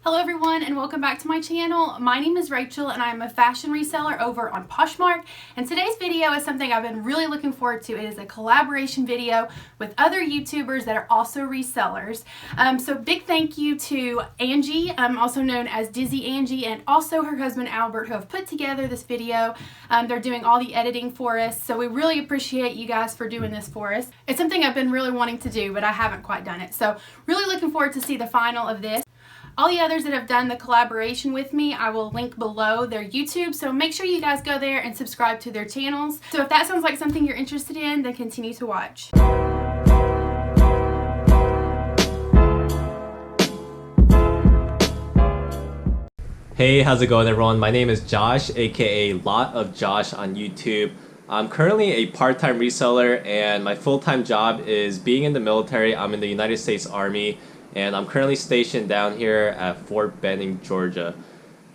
Hello everyone and welcome back to my channel. My name is Rachel and I'm a fashion reseller over on Poshmark, and today's video is something I've been really looking forward to. It is a collaboration video with other YouTubers that are also resellers. So big thank you to Angie, also known as DizzyAngie, and also her husband Albert, who have put together this video. They're doing all the editing for us, so we really appreciate you guys for doing this for us. It's something I've been really wanting to do, but I haven't quite done it. So really looking forward to see the final of this. All the others that have done the collaboration with me, I will link below their YouTube, so make sure you guys go there and subscribe to their channels. So if that sounds like something you're interested in, then continue to watch. Hey, how's it going everyone? My name is Josh, aka Lot of Josh on YouTube. I'm currently a part-time reseller and my full-time job is being in the military. I'm in the United States Army and I'm currently stationed down here at Fort Benning, Georgia.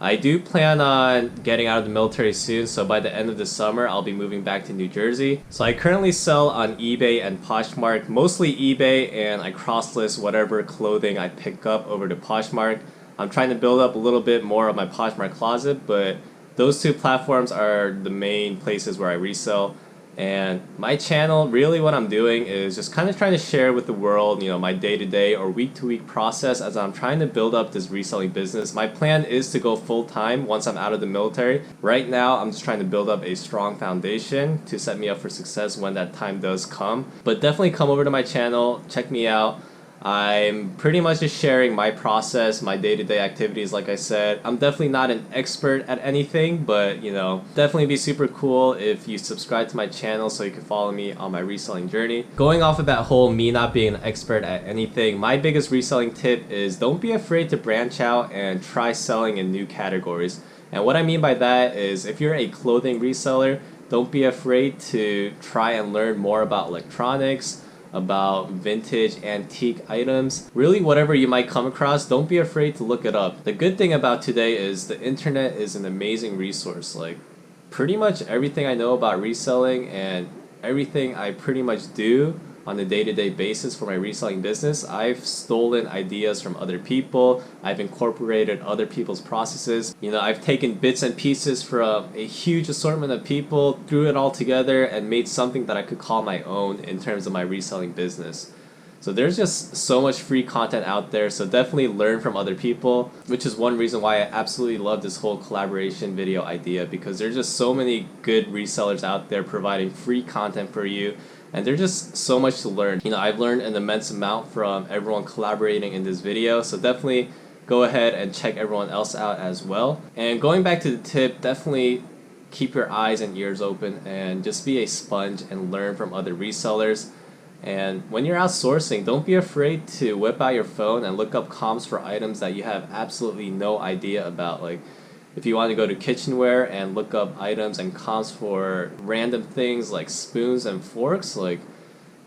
I do plan on getting out of the military soon, so by the end of the summer I'll be moving back to New Jersey. So I currently sell on eBay and Poshmark, mostly eBay, and I cross-list whatever clothing I pick up over to Poshmark. I'm trying to build up a little bit more of my Poshmark closet, but those two platforms are the main places where I resell. And my channel, really what I'm doing is just kind of trying to share with the world, my day-to-day or week-to-week process as I'm trying to build up this reselling business. My plan is to go full-time once I'm out of the military. Right now, I'm just trying to build up a strong foundation to set me up for success when that time does come. But definitely come over to my channel, check me out. I'm pretty much just sharing my process, my day-to-day activities, like I said. I'm definitely not an expert at anything, but definitely be super cool if you subscribe to my channel so you can follow me on my reselling journey. Going off of that whole me not being an expert at anything, my biggest reselling tip is don't be afraid to branch out and try selling in new categories. And what I mean by that is if you're a clothing reseller, don't be afraid to try and learn more about electronics, about vintage antique items. Really whatever you might come across, don't be afraid to look it up. The good thing about today is the internet is an amazing resource. Like pretty much everything I know about reselling and everything I pretty much do on a day-to-day basis for my reselling business, I've stolen ideas from other people. I've incorporated other people's processes. I've taken bits and pieces from a huge assortment of people, threw it all together and made something that I could call my own in terms of my reselling business. So there's just so much free content out there, so definitely learn from other people, which is one reason why I absolutely love this whole collaboration video idea, because there's just so many good resellers out there providing free content for you. And there's just so much to learn. I've learned an immense amount from everyone collaborating in this video, so definitely go ahead and check everyone else out as well. And going back to the tip, definitely keep your eyes and ears open and just be a sponge and learn from other resellers. And when you're outsourcing, don't be afraid to whip out your phone and look up comps for items that you have absolutely no idea about. Like if you want to go to kitchenware and look up items and comps for random things like spoons and forks, like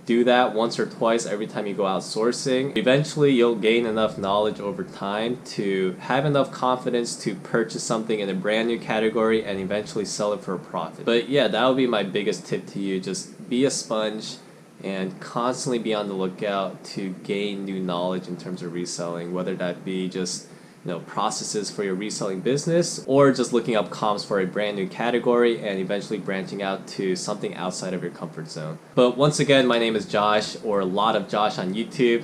do that once or twice every time you go outsourcing. Eventually you'll gain enough knowledge over time to have enough confidence to purchase something in a brand new category and eventually sell it for a profit. But yeah, that would be my biggest tip to you. Just be a sponge and constantly be on the lookout to gain new knowledge in terms of reselling, whether that be just processes for your reselling business or just looking up comps for a brand new category and eventually branching out to something outside of your comfort zone. But once again, my name is Josh, or a lot of Josh on YouTube.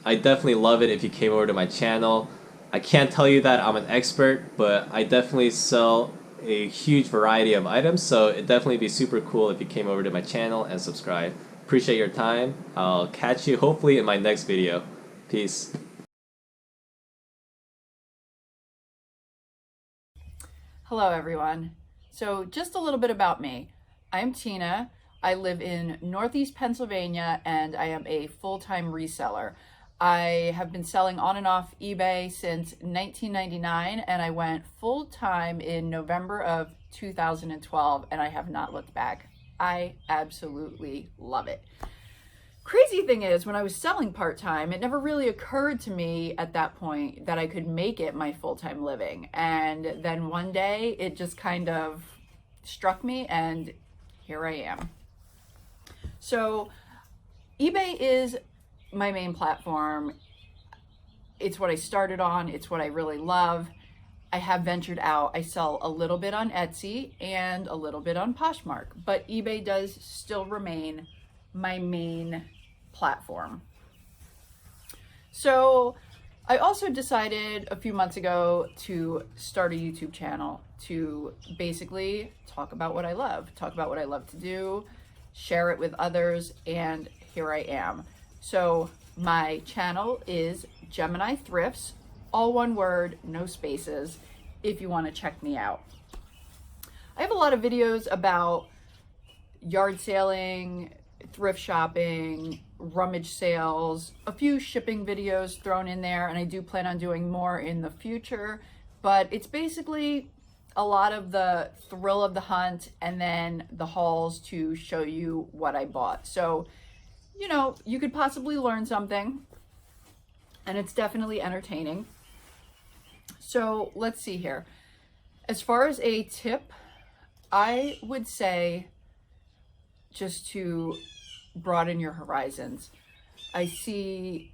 I definitely love it if you came over to my channel. I can't tell you that I'm an expert, but I definitely sell a huge variety of items, so it'd definitely be super cool if you came over to my channel and subscribe. Appreciate your time. I'll catch you hopefully in my next video. Peace. Hello everyone. So just a little bit about me. I'm Tina. I live in Northeast Pennsylvania and I am a full-time reseller. I have been selling on and off eBay since 1999 and I went full-time in November of 2012 and I have not looked back. I absolutely love it. Crazy thing is, when I was selling part-time, it never really occurred to me at that point that I could make it my full-time living. And then one day it just kind of struck me and here I am. So eBay is my main platform. It's what I started on. It's what I really love. I have ventured out. I sell a little bit on Etsy and a little bit on Poshmark, but eBay does still remain my main platform. So I also decided a few months ago to start a YouTube channel to basically talk about what I love to do, share it with others, and here I am. So my channel is GeminiThrifts, all one word, no spaces, if you want to check me out. I have a lot of videos about yard sailing, thrift shopping, rummage sales, a few shipping videos thrown in there, and I do plan on doing more in the future, but it's basically a lot of the thrill of the hunt and then the hauls to show you what I bought. So, you know, you could possibly learn something, and it's definitely entertaining. So let's see here. As far as a tip, I would say just to broaden your horizons. I see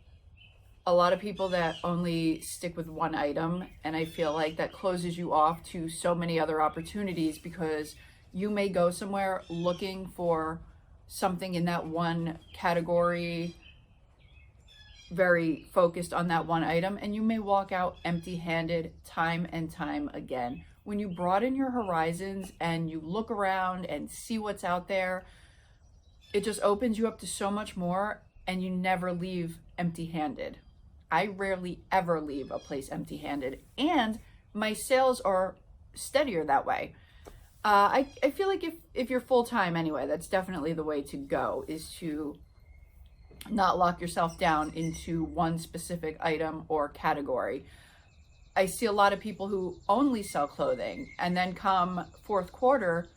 a lot of people that only stick with one item, and I feel like that closes you off to so many other opportunities, because you may go somewhere looking for something in that one category, very focused on that one item, and you may walk out empty-handed time and time again. When you broaden your horizons and you look around and see what's out there, it just opens you up to so much more, and you never leave empty-handed. I rarely ever leave a place empty-handed, and my sales are steadier that way. I feel like if you're full-time anyway, that's definitely the way to go, is to not lock yourself down into one specific item or category. I see a lot of people who only sell clothing, and then come fourth quarter,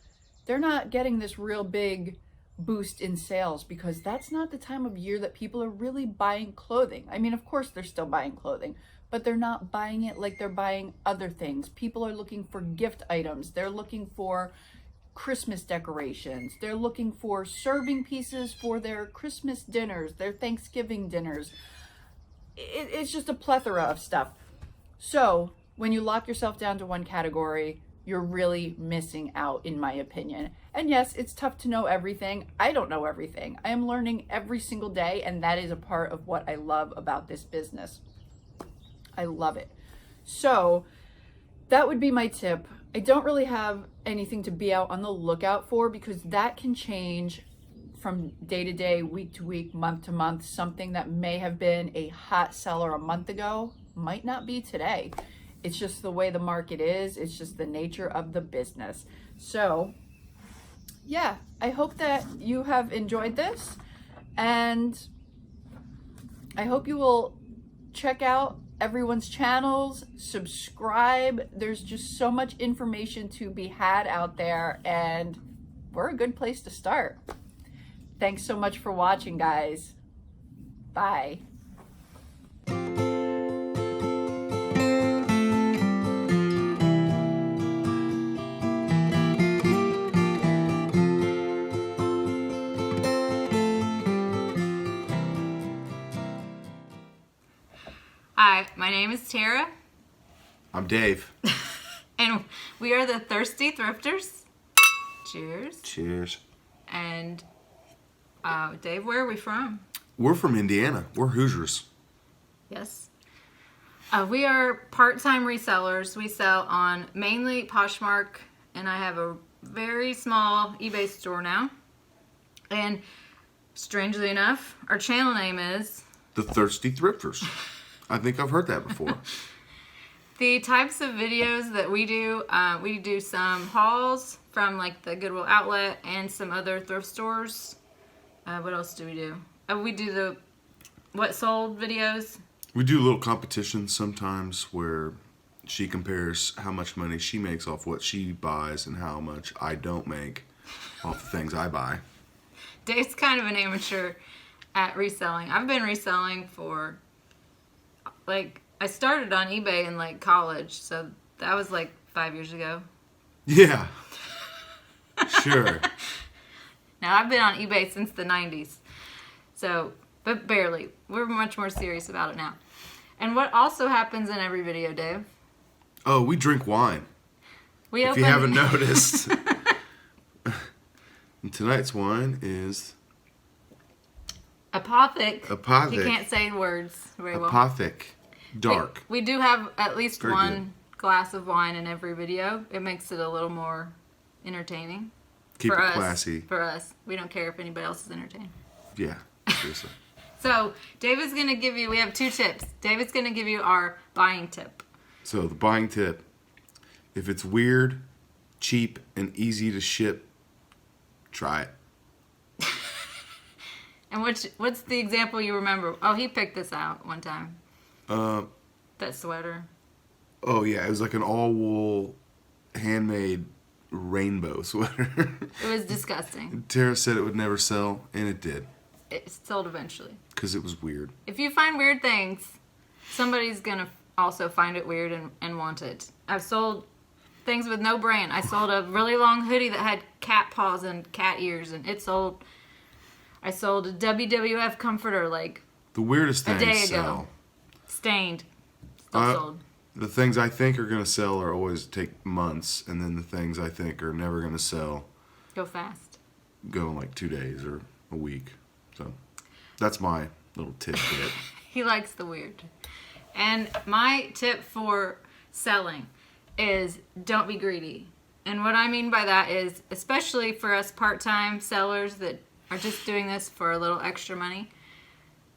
they're not getting this real big boost in sales, because that's not the time of year that people are really buying clothing. I mean, of course they're still buying clothing, but they're not buying it like they're buying other things. People are looking for gift items. They're looking for Christmas decorations. They're looking for serving pieces for their Christmas dinners, their Thanksgiving dinners. It's just a plethora of stuff. So when you lock yourself down to one category, you're really missing out, in my opinion. And yes, it's tough to know everything. I don't know everything. I am learning every single day, and that is a part of what I love about this business. I love it. So that would be my tip. I don't really have anything to be out on the lookout for, because that can change from day to day, week to week, month to month. Something that may have been a hot seller a month ago might not be today. It's just the way the market is. It's just the nature of the business. So yeah, I hope that you have enjoyed this, and I hope you will check out everyone's channels, subscribe. There's just so much information to be had out there, and we're a good place to start. Thanks so much for watching, guys. Bye. Hi, my name is Tara. I'm Dave. And we are the Thirsty Thrifters. Cheers. Cheers. And Dave, where are we from? We're from Indiana. We're Hoosiers. Yes. We are part-time resellers. We sell on mainly Poshmark, and I have a very small eBay store now. And strangely enough, our channel name is The Thirsty Thrifters. I think I've heard that before. The types of videos that we do some hauls from like the Goodwill outlet and some other thrift stores. What else do we do? We do the what sold videos. We do little competitions sometimes where she compares how much money she makes off what she buys and how much I don't make off the things I buy. Dave's kind of an amateur at reselling. I've been reselling for, like, I started on eBay in, like, college, so that was, like, 5 years ago. Yeah. Sure. Now, I've been on eBay since the 90s, so, but barely. We're much more serious about it now. And what also happens in every video, Dave? Oh, we drink wine. If you haven't noticed. And tonight's wine is... Apothic. Apothic. You can't say words very well. Apothic. Dark. We do have at least Very one good. glass of wine in every video. It makes it a little more entertaining. Keep for it us, classy. For us. We don't care if anybody else is entertained. Yeah, seriously. So, David's going to give you, we have 2 tips. David's going to give you our buying tip. So the buying tip, if it's weird, cheap, and easy to ship, try it. And what's the example you remember? Oh, he picked this out one time. That sweater. Oh yeah, it was like an all-wool, handmade rainbow sweater. It was disgusting. Tara said it would never sell, and it did. It sold eventually. Because it was weird. If you find weird things, somebody's going to also find it weird and want it. I've sold things with no brand. I sold a really long hoodie that had cat paws and cat ears, and it sold. I sold a WWF comforter like The weirdest a things day ago. sell. Stained. Still sold. The things I think are going to sell are always take months, and then the things I think are never going to sell Go fast. go in like 2 days or a week. So that's my little tidbit. He likes the weird. And my tip for selling is don't be greedy. And what I mean by that is, especially for us part-time sellers that are just doing this for a little extra money,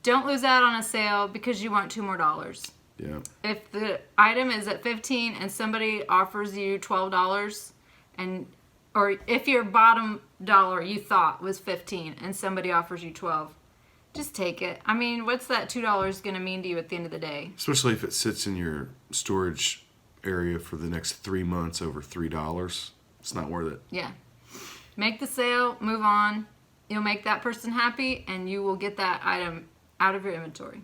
don't lose out on a sale because you want $2 more. Yeah. If the item is at $15 and somebody offers you $12, or if your bottom dollar you thought was $15 and somebody offers you $12, just take it. I mean, what's that $2 going to mean to you at the end of the day? Especially if it sits in your storage area for the next 3 months over $3. It's not worth it. Yeah. Make the sale, move on. You'll make that person happy, and you will get that item out of your inventory.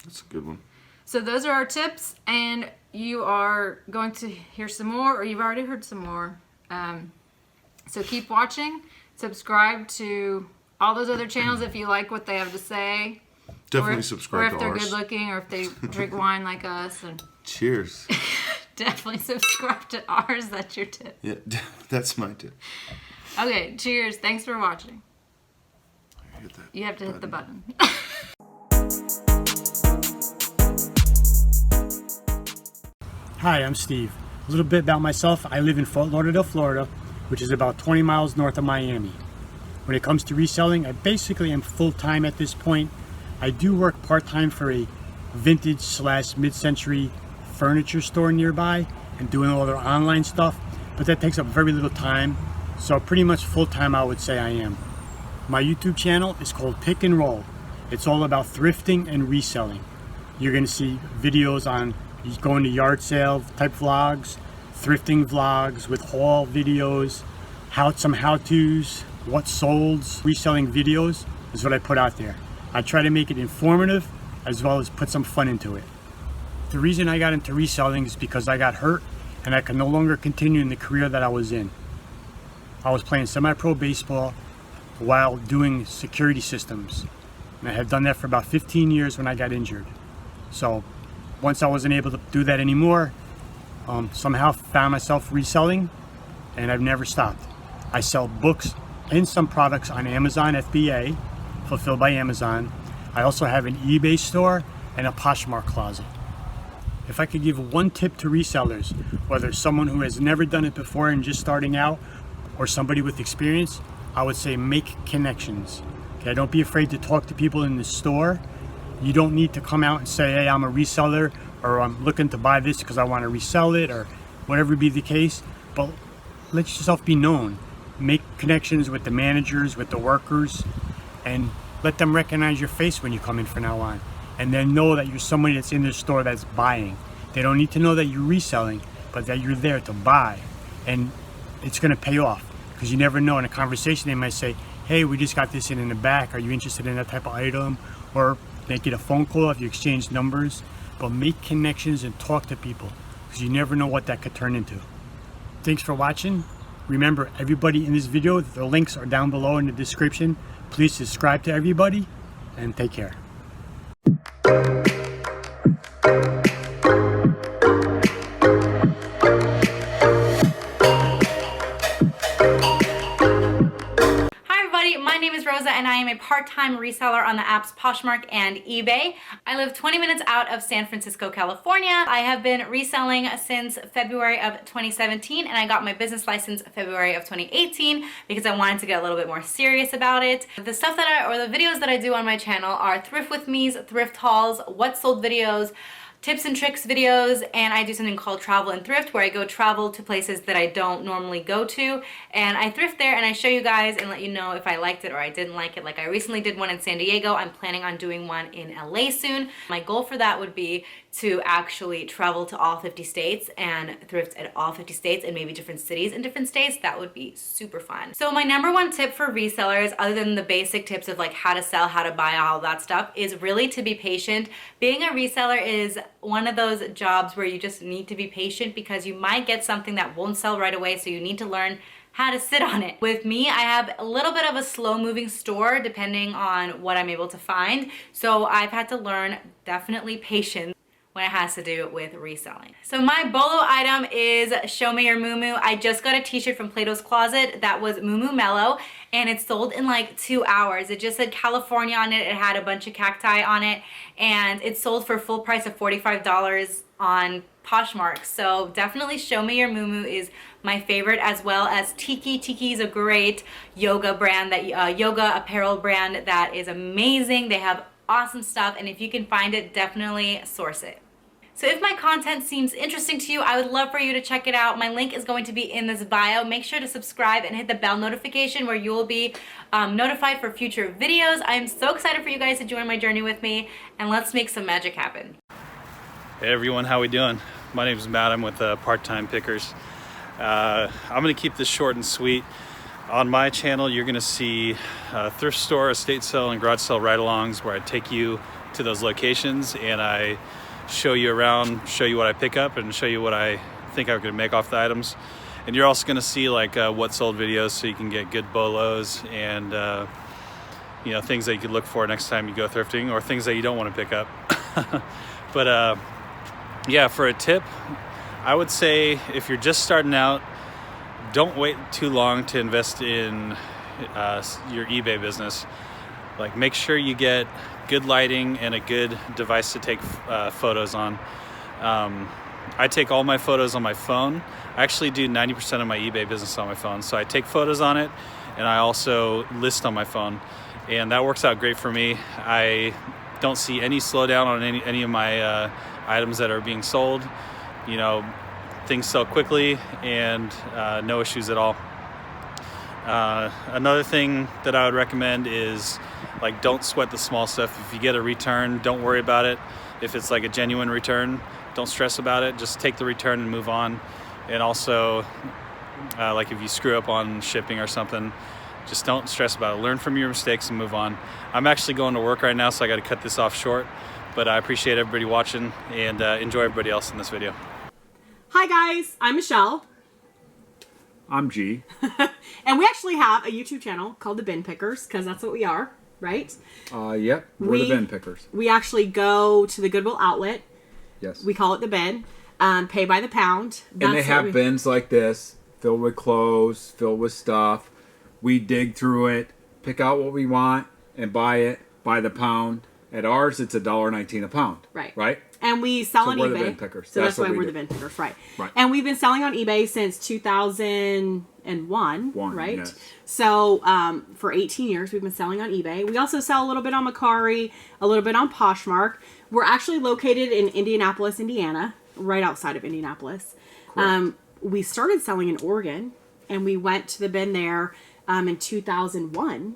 That's a good one. So those are our tips, and you are going to hear some more, or you've already heard some more. So keep watching. Subscribe to all those other channels if you like what they have to say. Definitely or subscribe if to they're ours. good looking, or if they drink wine like us. And Cheers. definitely subscribe to ours. That's your tip. Yeah, that's my tip. Okay, cheers. Thanks for watching. Hit that You have to hit the button. Hi, I'm Steve. A little bit about myself. I live in Fort Lauderdale, Florida, which is about 20 miles north of Miami. When it comes to reselling, I basically am full-time at this point. I do work part-time for a vintage/mid-century furniture store nearby and doing all their online stuff, but that takes up very little time. So pretty much full-time I would say I am. My YouTube channel is called Pick and Roll. It's all about thrifting and reselling. You're going to see videos on going to yard sale type vlogs, thrifting vlogs with haul videos, some how-tos, what solds, reselling videos is what I put out there. I try to make it informative as well as put some fun into it. The reason I got into reselling is because I got hurt and I could no longer continue in the career that I was in. I was playing semi-pro baseball while doing security systems. And I had done that for about 15 years when I got injured. So once I wasn't able to do that anymore, somehow found myself reselling, and I've never stopped. I sell books and some products on Amazon FBA, fulfilled by Amazon. I also have an eBay store and a Poshmark closet. If I could give one tip to resellers, whether someone who has never done it before and just starting out, or somebody with experience, I would say make connections. Okay, don't be afraid to talk to people in the store. You don't need to come out and say, hey, I'm a reseller, or I'm looking to buy this because I want to resell it, or whatever be the case. But let yourself be known. Make connections with the managers, with the workers, and let them recognize your face when you come in from now on. And then know that you're somebody that's in the store that's buying. They don't need to know that you're reselling, but that you're there to buy. And it's going to pay off, because you never know. In a conversation, they might say, hey, we just got this in the back. Are you interested in that type of item? Or make it a phone call if you exchange numbers. But make connections and talk to people, because you never know what that could turn into. Thanks for watching. Remember, everybody in this video, the links are down below in the description. Please subscribe to everybody, and take care. My name is Rosa and I am a part-time reseller on the apps Poshmark and eBay. I live 20 minutes out of San Francisco, California. I have been reselling since February of 2017 and I got my business license February of 2018 because I wanted to get a little bit more serious about it. The stuff that the videos that I do on my channel are thrift with me's, thrift hauls, what sold videos, tips and tricks videos, and I do something called travel and thrift where I go travel to places that I don't normally go to and I thrift there and I show you guys and let you know if I liked it or I didn't like it. Like I recently did one in San Diego. I'm planning on doing one in LA soon. My goal for that would be to actually travel to all 50 states and thrift at all 50 states and maybe different cities in different states. That would be super fun. So my number one tip for resellers, other than the basic tips of like how to sell, how to buy, all that stuff, is really to be patient. Being a reseller is one of those jobs where you just need to be patient because you might get something that won't sell right away, so you need to learn how to sit on it. With me, I have a little bit of a slow moving store depending on what I'm able to find. So I've had to learn definitely patience when it has to do with reselling. So my bolo item is Show Me Your Muumuu. I just got a t-shirt from Plato's Closet that was Muumuu Mellow and it sold in like 2 hours. It just said California on it. It had a bunch of cacti on it and it sold for full price of $45 on Poshmark. So definitely Show Me Your Muumuu is my favorite, as well as Tiki. Tiki is a great yoga brand, yoga apparel brand that is amazing. They have awesome stuff and if you can find it, definitely source it. So if my content seems interesting to you, I would love for you to check it out. My link is going to be in this bio. Make sure to subscribe and hit the bell notification where you will be notified for future videos. I am so excited for you guys to join my journey with me and let's make some magic happen. Hey everyone, how we doing? My name is Matt, I'm with Part-Time Pickers. I'm gonna keep this short and sweet. On my channel, you're gonna see thrift store, estate sale, and garage sale ride-alongs where I take you to those locations and I show you around, show you what I pick up, and show you what I think I could make off the items. And you're also gonna see like what sold videos so you can get good bolos and you know, things that you could look for next time you go thrifting or things that you don't want to pick up. But yeah, for a tip, I would say if you're just starting out, don't wait too long to invest in your eBay business. Like make sure you get good lighting and a good device to take photos on. I take all my photos on my phone. I actually do 90% of my eBay business on my phone. So I take photos on it and I also list on my phone. And that works out great for me. I don't see any slowdown on any of my items that are being sold. You know, things sell quickly and no issues at all. Another thing that I would recommend is like don't sweat the small stuff. If you get a return, don't worry about it. If it's like a genuine return, don't stress about it. Just take the return and move on. And also like if you screw up on shipping or something, just don't stress about it. Learn from your mistakes and move on. I'm actually going to work right now, so I got to cut this off short, but I appreciate everybody watching and enjoy everybody else in this video. Hi guys, I'm Michele. I'm G. And we actually have a YouTube channel called The Bin Pickers, because that's what we are, right? Yep, we're the bin pickers. We actually go to the Goodwill outlet. Yes. We call it the bin, pay by the pound. And they have bins like this, filled with clothes, filled with stuff. We dig through it, pick out what we want, and buy it by the pound. At ours, it's $1.19 a pound. Right. Right? And we sell on we're eBay. The bin pickers. So that's why we're do. the bin pickers, right? Right. And we've been selling on eBay since 2001, right? Yes. So for 18 years, we've been selling on eBay. We also sell a little bit on Mercari, a little bit on Poshmark. We're actually located in Indianapolis, Indiana, right outside of Indianapolis. We started selling in Oregon, and we went to the bin there in 2001.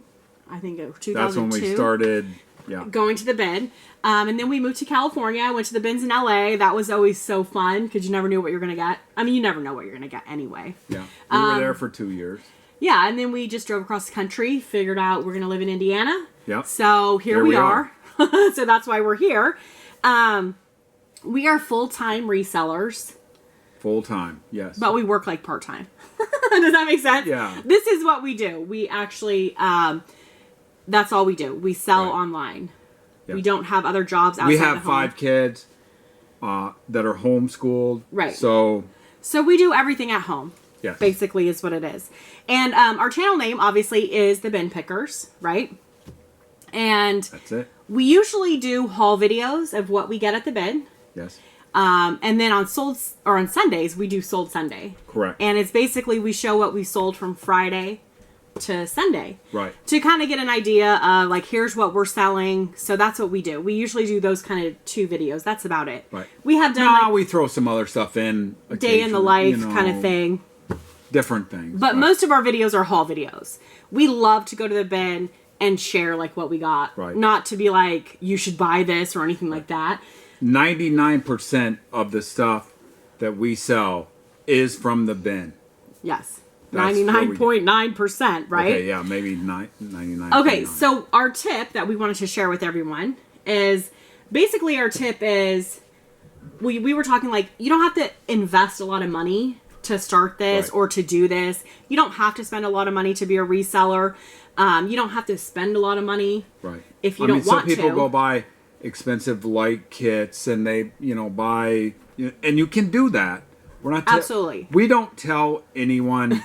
I think it was 2002. That's when we started. Yeah. Going to the bin. And then we moved to California. I went to the bins in LA. That was always so fun because you never knew what you're going to get. I mean, you never know what you're going to get anyway. Yeah. We were there for 2 years. Yeah. And then we just drove across the country, figured out we're going to live in Indiana. Yep. So here we are. So that's why we're here. We are full-time resellers. Full-time, yes. But we work like part-time. Does that make sense? Yeah. This is what we do. We actually... that's all we do. We sell online. Yep. We don't have other jobs outside We have the home. 5 kids. that are homeschooled. Right. So we do everything at home. Yes. Basically is what it is. And our channel name obviously is The Bin Pickers, right? And that's it. we usually do haul videos of what we get at the bin. Yes. And then on Sundays, we do Sold Sunday. Correct. And it's basically we show what we sold from Friday to Sunday. Right. To kind of get an idea of like, here's what we're selling. So that's what we do. We usually do those kind of 2 videos. That's about it. Right. We have done now like we throw some other stuff in. day in the life you know, kind of thing. Different things. But most of our videos are haul videos. We love to go to the bin and share like what we got. Right. Not to be like, you should buy this or anything like that. 99% of the stuff that we sell is from the bin. Yes. That's what we do. 99.9%, right? Okay, yeah, maybe 99. Okay, so our tip that we wanted to share with everyone is basically our tip is we were talking like you don't have to invest a lot of money to start this Right. or to do this. You don't have to spend a lot of money to be a reseller. You don't have to spend a lot of money Right. if you don't want some people to. go buy expensive light kits and they, buy, and you can do that. We're not Absolutely. We don't tell anyone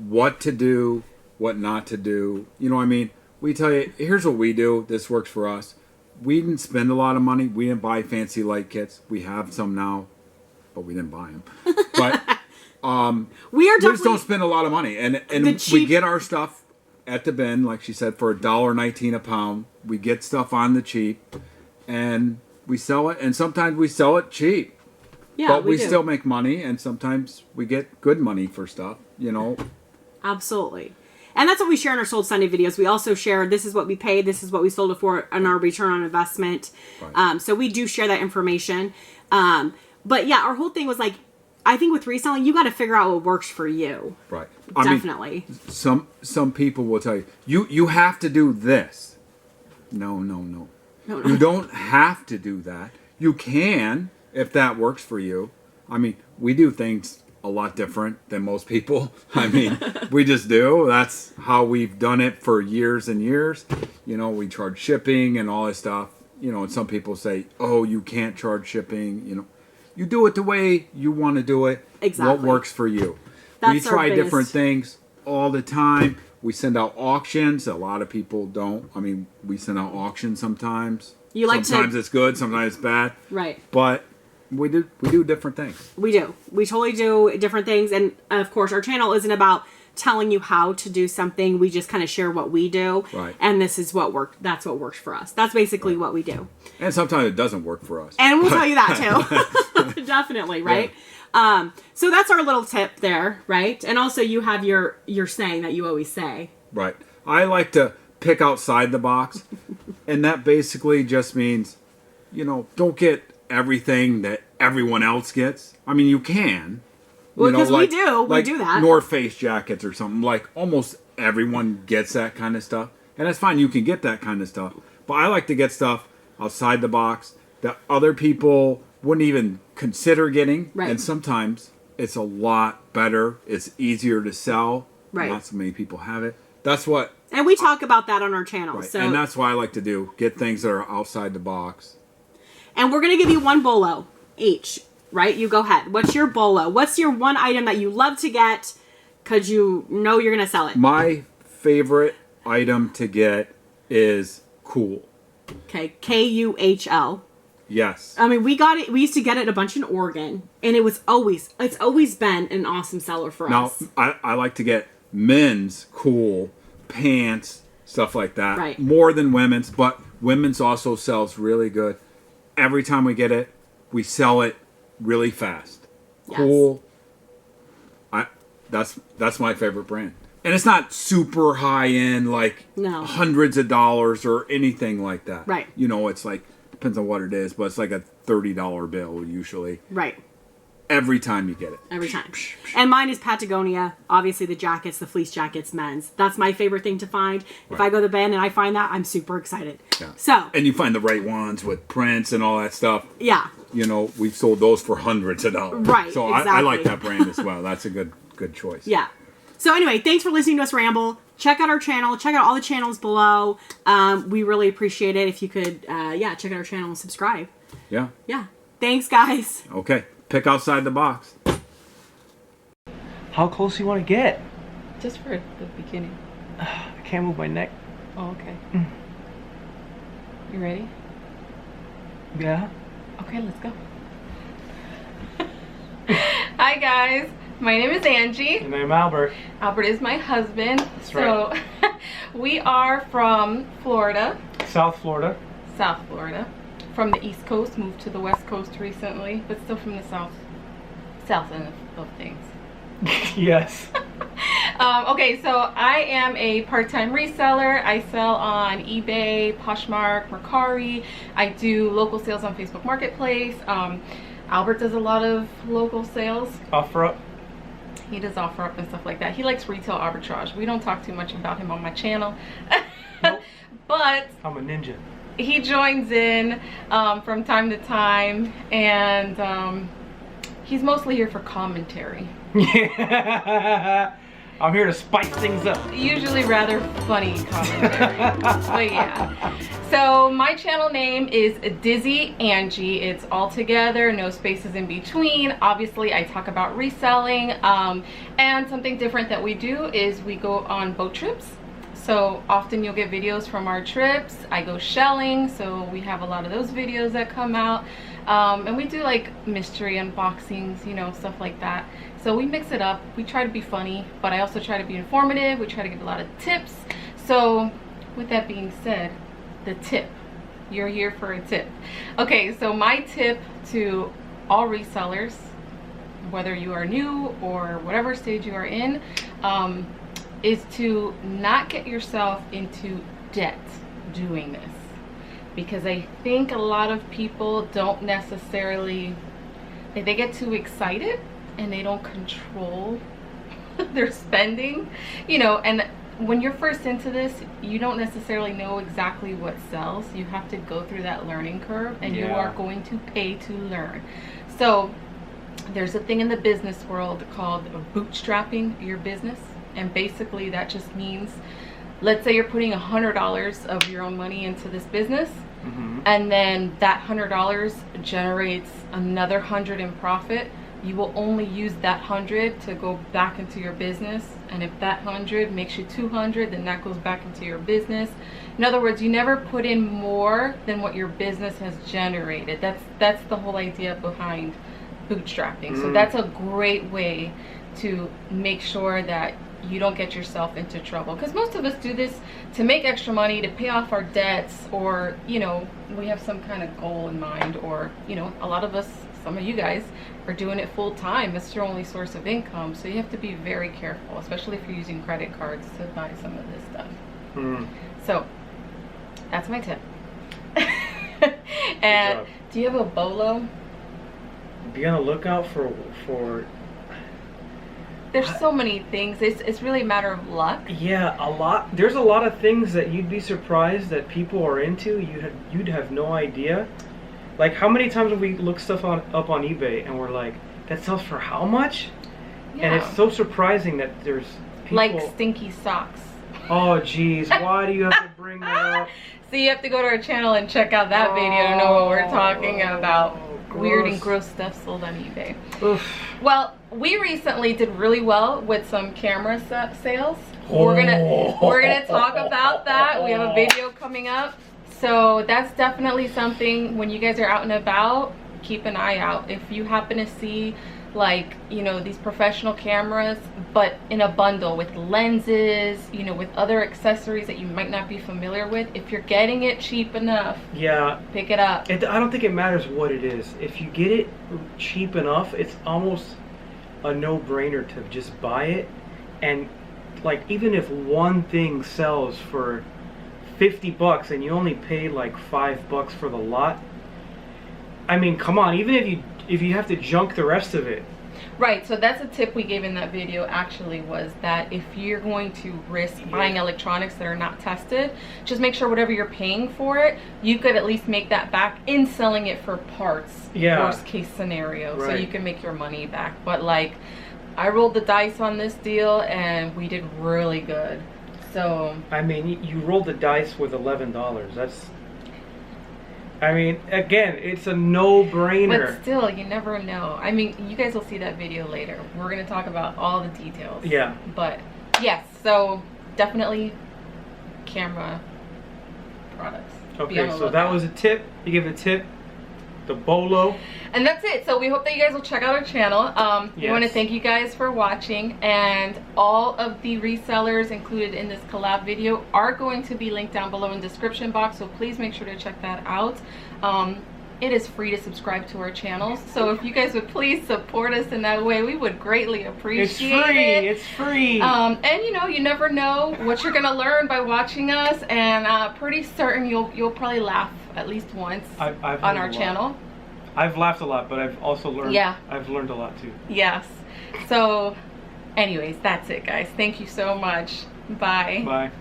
what to do, what not to do. You know what I mean? We tell you, here's what we do. This works for us. We didn't spend a lot of money. We didn't buy fancy light kits. We have some now, but we didn't buy them. But we just don't definitely spend a lot of money. And The cheap- we get our stuff at the bin, like she said, for $1.19 a pound. We get stuff on the cheap, and we sell it. And sometimes we sell it cheap. yeah, But we do. still make money, and sometimes we get good money for stuff, Absolutely. And that's what we share in our Sold Sunday videos. We also share this is what we paid, this is what we sold it for, and our return on investment. Right. So we do share that information. But yeah, our whole thing was like, I think with reselling, you got to figure out what works for you. Right. Definitely. Some people will tell you have to do this. No. You don't have to do that. You can, if that works for you. We do things a lot different than most people. We just do. That's how we've done it for years and years. We charge shipping and all this stuff. And some people say, oh, you can't charge shipping. You do it the way you want to do it. Exactly. What works for you. That's We try our different biggest- things all the time. We send out auctions. A lot of people don't. We send out auctions sometimes. You like to- sometimes it's good, sometimes it's bad. Right. But we do different things. We do. We totally do different things. And of course, our channel isn't about telling you how to do something. We just kind of share what we do. Right. And this is what worked. That's what works for us. That's basically what we do. And sometimes it doesn't work for us. And we'll tell you that too. Definitely, right? So that's our little tip there, right? And also you have your saying that you always say. Right. I like to pick outside the box. And that basically just means, don't get everything that everyone else gets. You can. Well, because we do that. North Face jackets or something. Like almost everyone gets that kind of stuff. And that's fine. You can get that kind of stuff. But I like to get stuff outside the box that other people wouldn't even consider getting. Right. And sometimes it's a lot better. It's easier to sell. Right. Not so many people have it. That's what. And we talk about that on our channel. Right. So, And that's what I like to do. Get things that are outside the box. and we're going to give you one bolo each, right? You go ahead. What's your bolo? What's your one item that you love to get because you know you're going to sell it? My favorite item to get is Cool. Okay, Kuhl. Yes. We got it. We used to get it a bunch in Oregon, and it's always been an awesome seller for Now, us. I like to get men's Cool pants, stuff like that. Right. More than women's, but women's also sells really good. Every time we get it, we sell it really fast. Yes. Cool. That's my favorite brand. And it's not super high end, like No. hundreds of dollars or anything like that. Right. It's like, depends on what it is, but it's like a $30 bill usually. Right. Every time you get it. Every time. And mine is Patagonia. Obviously, the jackets, the fleece jackets, men's. That's my favorite thing to find. If I go to the bin and I find that, I'm super excited. Yeah. So, And you find the right ones with prints and all that stuff. yeah. We've sold those for hundreds of dollars. Right, So I like exactly. that brand as well. That's a good choice. Yeah. So anyway, thanks for listening to us ramble. Check out our channel. Check out all the channels below. We really appreciate it if you could, check out our channel and subscribe. Yeah. Yeah. Thanks, guys. Okay, pick outside the box. How close do you want to get? Just for the beginning. I can't move my neck. Oh, okay. You ready? Yeah. Okay, let's go. Hi guys, my name is Angie. And I'm Albert. Albert is my husband. That's right. So we are from Florida. South Florida. South Florida. From the East Coast, moved to the West Coast recently, but still from the south end of things. Yes. Okay, so I am a part-time reseller. I sell on eBay, Poshmark, Mercari. I do local sales on Facebook Marketplace. Albert does a lot of local sales. OfferUp. He does OfferUp and stuff like that. He likes retail arbitrage. We don't talk too much about him on my channel. Nope. But I'm a ninja. he joins in from time to time, and he's mostly here for commentary. Yeah. I'm here to spice things up. Usually rather funny commentary. But yeah. So my channel name is DizzyAngie. It's all together, no spaces in between. Obviously I talk about reselling, and something different that we do is we go on boat trips. So often you'll get videos from our trips. I go shelling, so we have a lot of those videos that come out. And we do like mystery unboxings, you know, stuff like that. So we mix it up. We try to be funny, but I also try to be informative. We try to give a lot of tips. So with that being said, the tip. You're here for a tip. Okay, so my tip to all resellers, whether you are new or whatever stage you are in, is to not get yourself into debt doing this. Because I think a lot of people don't necessarily, they get too excited and they don't control their spending, you know. And when you're first into this, you don't necessarily know exactly what sells. You have to go through that learning curve, and you are going to pay to learn. So there's a thing in the business world called bootstrapping your business, and basically that just means, let's say you're putting $100 of your own money into this business, and then that $100 generates another $100 in profit. You will only use that $100 to go back into your business, and if that $100 makes you $200, then that goes back into your business. In other words, you never put in more than what your business has generated. That's the whole idea behind bootstrapping. So that's a great way to make sure that you don't get yourself into trouble, because most of us do this to make extra money, to pay off our debts, or, you know, we have some kind of goal in mind, or, you know, a lot of us, some of you guys, are doing it full time. It's your only source of income. So you have to be very careful, especially if you're using credit cards to buy some of this stuff. So that's my tip. And do you have a bolo? Be on the lookout for There's so many things. It's really a matter of luck. Yeah, a lot. There's a lot of things that you'd be surprised that people are into. You'd have no idea. Like, how many times have we looked stuff up on eBay and we're like, that sells for how much? Yeah. And it's so surprising that there's people... Like stinky socks. Oh, geez. Why do you have to bring that up? So you have to go to our channel and check out that video to know what we're talking about. Weird and gross stuff sold on eBay. Oof. Well, we recently did really well with some camera sales. We're gonna talk about that. We have a video coming up. So that's definitely something, when you guys are out and about, keep an eye out. If you happen to see, like, you know, these professional cameras, but in a bundle with lenses, you know, with other accessories that you might not be familiar with, if you're getting it cheap enough, yeah, pick it up. I don't think it matters what it is. If you get it cheap enough, it's almost a no-brainer to just buy it. And like, even if one thing sells for $50 and you only paid like $5 for the lot, I mean, come on, even if you have to junk the rest of it. Right, so that's a tip we gave in that video, actually, was that if you're going to risk buying electronics that are not tested, just make sure whatever you're paying for it, you could at least make that back in selling it for parts. Worst case scenario. Right. So you can make your money back. But like, I rolled the dice on this deal and we did really good. So I mean, you rolled the dice with $11. I mean, again, it's a no-brainer. But still, you never know. I mean, you guys will see that video later. We're going to talk about all the details. Yeah. But, yes, so definitely camera products. Okay, so that was a tip. You give a tip. The bolo. And that's it. So we hope that you guys will check out our channel. We want to thank you guys for watching, and all of the resellers included in this collab video are going to be linked down below in the description box, so please make sure to check that out. It is free to subscribe to our channel, so if you guys would please support us in that way, we would greatly appreciate it. It's free. And you know, you never know what you're gonna learn by watching us, and pretty certain you'll probably laugh at least once on our channel. I've laughed a lot, but I've also learned. Yeah. I've learned a lot too. Yes. So, anyways, that's it, guys. Thank you so much. Bye. Bye.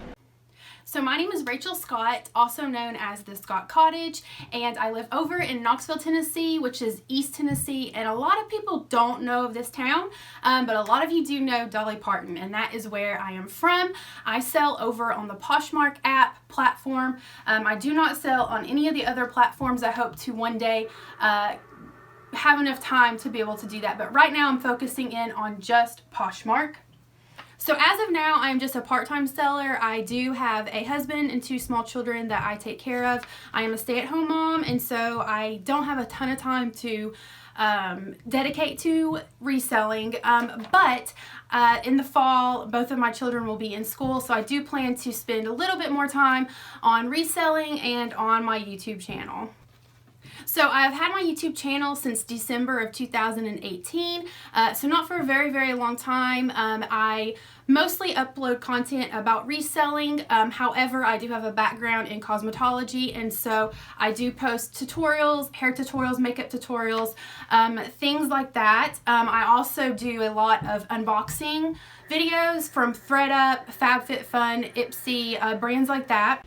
So my name is Rachel Scott, also known as TheScottCottage, and I live over in Knoxville, Tennessee, which is East Tennessee, and a lot of people don't know of this town, but a lot of you do know Dolly Parton, and that is where I am from. I sell over on the Poshmark app platform. I do not sell on any of the other platforms. I hope to one day have enough time to be able to do that, but right now I'm focusing in on just Poshmark. So as of now, I'm just a part-time seller. I do have a husband and 2 small children that I take care of. I am a stay-at-home mom, and so I don't have a ton of time to dedicate to reselling, but in the fall both of my children will be in school, so I do plan to spend a little bit more time on reselling and on my YouTube channel. So I've had my YouTube channel since December of 2018, so not for a very, very long time. I mostly upload content about reselling. However, I do have a background in cosmetology, and so I do post tutorials, hair tutorials, makeup tutorials, things like that. I also do a lot of unboxing videos from ThredUp, FabFitFun, Ipsy, brands like that.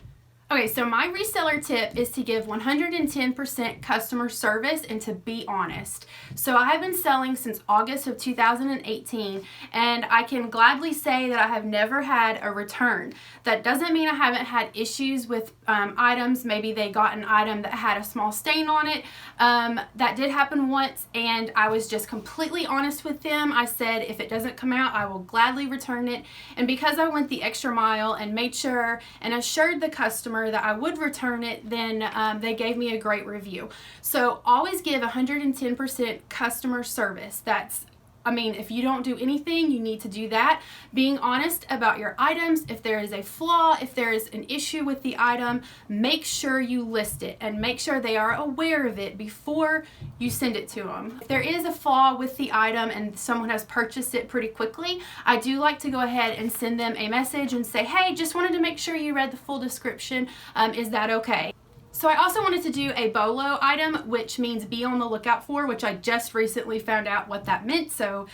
Okay, so my reseller tip is to give 110% customer service and to be honest. So I have been selling since August of 2018, and I can gladly say that I have never had a return. That doesn't mean I haven't had issues with items. Maybe they got an item that had a small stain on it. That did happen once, and I was just completely honest with them. I said, if it doesn't come out, I will gladly return it. And because I went the extra mile and made sure and assured the customer that I would return it, then they gave me a great review. So always give 110% customer service. That's, I mean, if you don't do anything, you need to do that. Being honest about your items. If there is a flaw, if there is an issue with the item, make sure you list it and make sure they are aware of it before you send it to them. If there is a flaw with the item and someone has purchased it pretty quickly, I do like to go ahead and send them a message and say, hey, just wanted to make sure you read the full description. Is that okay? So I also wanted to do a BOLO item, which means be on the lookout for, which I just recently found out what that meant, so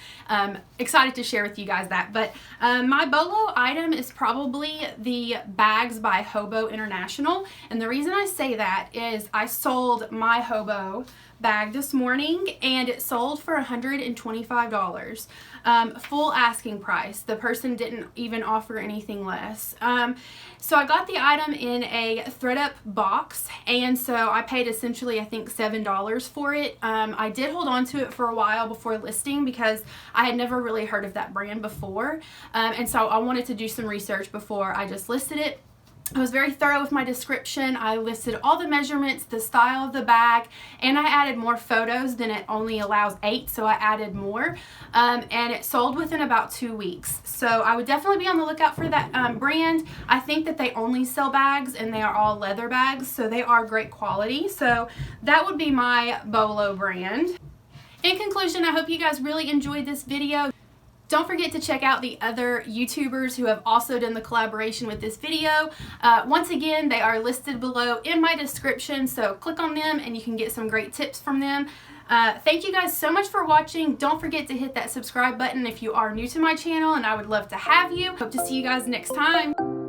excited to share with you guys that. But my BOLO item is probably the bags by Hobo International, and the reason I say that is I sold my Hobo bag this morning and it sold for $125. Full asking price. The person didn't even offer anything less. So I got the item in a ThredUp box, and so I paid essentially I think $7 for it. I did hold on to it for a while before listing because I had never really heard of that brand before, and so I wanted to do some research before I just listed it. I was very thorough with my description. I listed all the measurements, the style of the bag, and I added more photos than it only allows 8, so I added more, and it sold within about 2 weeks. So I would definitely be on the lookout for that brand. I think that they only sell bags, and they are all leather bags, so they are great quality. So that would be my BOLO brand. In conclusion, I hope you guys really enjoyed this video. Don't forget to check out the other YouTubers who have also done the collaboration with this video. Once again, they are listed below in my description, so click on them and you can get some great tips from them. Thank you guys so much for watching. Don't forget to hit that subscribe button if you are new to my channel, and I would love to have you. Hope to see you guys next time.